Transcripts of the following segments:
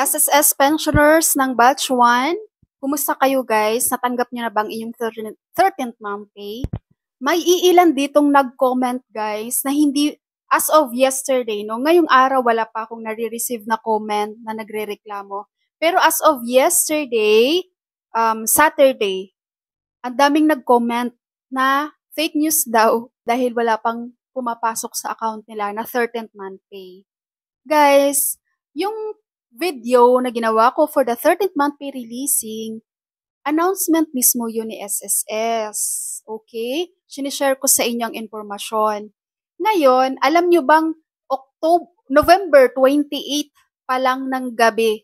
SSS pensioners ng Batch 1, kumusta kayo guys? Natanggap niyo na bang inyong 13th month pay? May iilan ditong nag-comment guys na hindi, as of yesterday, no? Ngayong araw wala pa akong nare-receive na comment na nagre-reklamo. Pero as of yesterday, Saturday, ang daming nag-comment na fake news daw dahil wala pang pumapasok sa account nila na 13th month pay. Guys, yung video na ginawa ko for the 13th month pay releasing, announcement mismo yun ni SSS. Okay? Sinishare ko sa inyong informasyon. Ngayon, alam nyo bang November 28 pa lang ng gabi,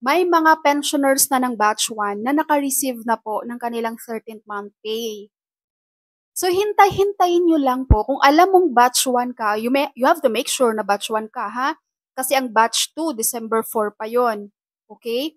may mga pensioners na ng Batch 1 na naka-receive na po ng kanilang 13th month pay. So, hintay-hintayin nyo lang po. Kung alam mong Batch 1 ka, you have to make sure na Batch 1 ka, ha? Kasi ang Batch 2, December 4 pa yon. Okay?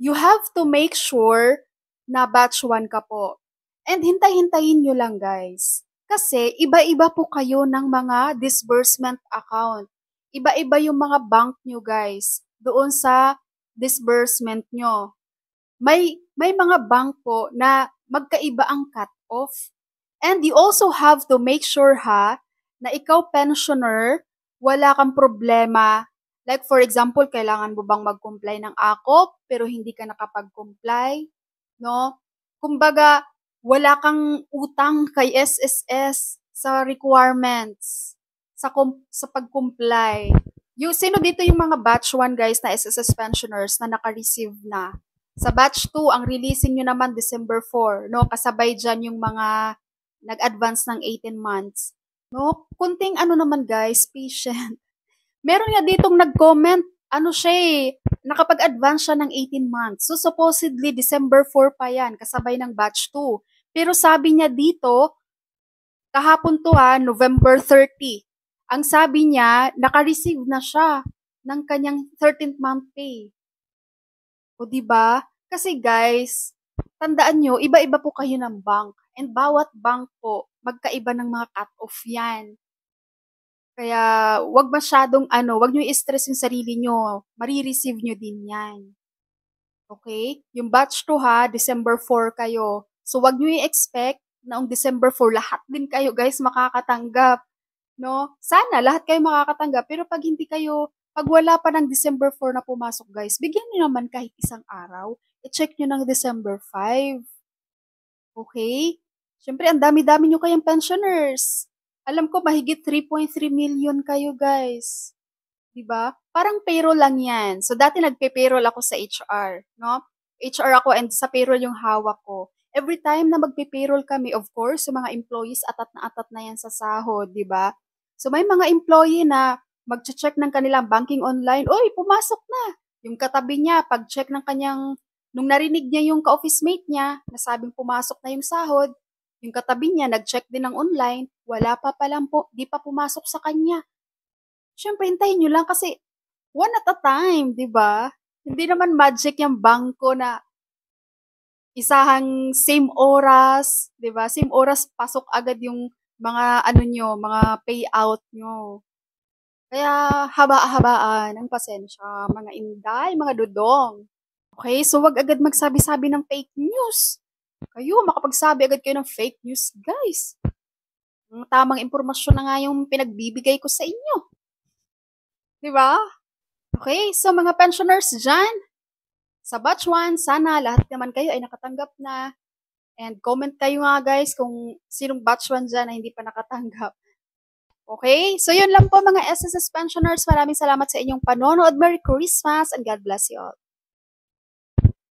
You have to make sure na Batch 1 ka po. And hintay-hintayin nyo lang, guys. Kasi iba-iba po kayo ng mga disbursement account. Iba-iba yung mga bank nyo, guys, doon sa disbursement nyo. May mga bank po na magkaiba ang cut-off. And you also have to make sure, ha, na ikaw pensioner, wala kang problema. Like for example, kailangan mo bang mag-comply ng AKOP pero hindi ka nakapag-comply, no? Kumbaga, wala kang utang kay SSS sa requirements, sa pag-comply. Sino dito yung mga batch 1 guys na SSS pensioners na naka-receive na? Sa batch 2, ang releasing nyo naman December 4, no? Kasabay dyan yung mga nag-advance ng 18 months. No? Kunting naman guys, patient. Meron nga ditong nag-comment, nakapag-advance siya ng 18 months. So supposedly December 4 pa yan, kasabay ng batch 2. Pero sabi niya dito, kahapon to November 30. Ang sabi niya, naka-receive na siya ng kanyang 13th month pay. O diba? Kasi guys, tandaan nyo, iba-iba po kayo ng bank. And bawat bank po, magkaiba ng mga cut-off yan. Kaya, wag masyadong wag nyo i-stress yung sarili nyo. Marireceive nyo din yan. Okay? Yung batch 2 December 4 kayo. So, wag nyo i-expect na ang December 4, lahat din kayo guys makakatanggap. No? Sana, lahat kayo makakatanggap. Pero pag hindi kayo, pag wala pa ng December 4 na pumasok guys, bigyan nyo naman kahit isang araw. I-check nyo ng December 5. Okay? Siyempre, ang dami-dami nyo kayang pensioners. Alam ko, mahigit 3.3 million kayo, guys. Diba? Parang payroll lang yan. So, dati nagpe-payroll ako sa HR, no? HR ako and sa payroll yung hawak ko. Every time na magpe-payroll kami, of course, sa mga employees, atat na yan sa sahod, diba? So, may mga employee na mag-check ng kanilang banking online, oy, pumasok na. Yung katabi niya, pag-check ng kanyang, nung narinig niya yung ka-office mate niya, nasabing pumasok na yung sahod, yung katabi niya, nag-check din ng online, wala pa palang po, di pa pumasok sa kanya. Siyempre, hintayin nyo lang kasi one at a time, di ba? Hindi naman magic yung bangko na isahang same oras, di ba? Same oras, pasok agad yung mga mga payout nyo. Kaya haba-habaan ang pasensya, mga inday, mga dudong. Okay, so wag agad magsabi-sabi ng fake news. Kayo, makapagsabi agad kayo ng fake news, guys. Ang tamang impormasyon na nga yung pinagbibigay ko sa inyo. Diba? Okay, so mga pensioners dyan, sa batch 1, sana lahat naman kayo ay nakatanggap na. And comment kayo nga guys kung sinong batch 1 dyan na hindi pa nakatanggap. Okay, so yun lang po mga SSS pensioners. Maraming salamat sa inyong panonood. Merry Christmas and God bless you all.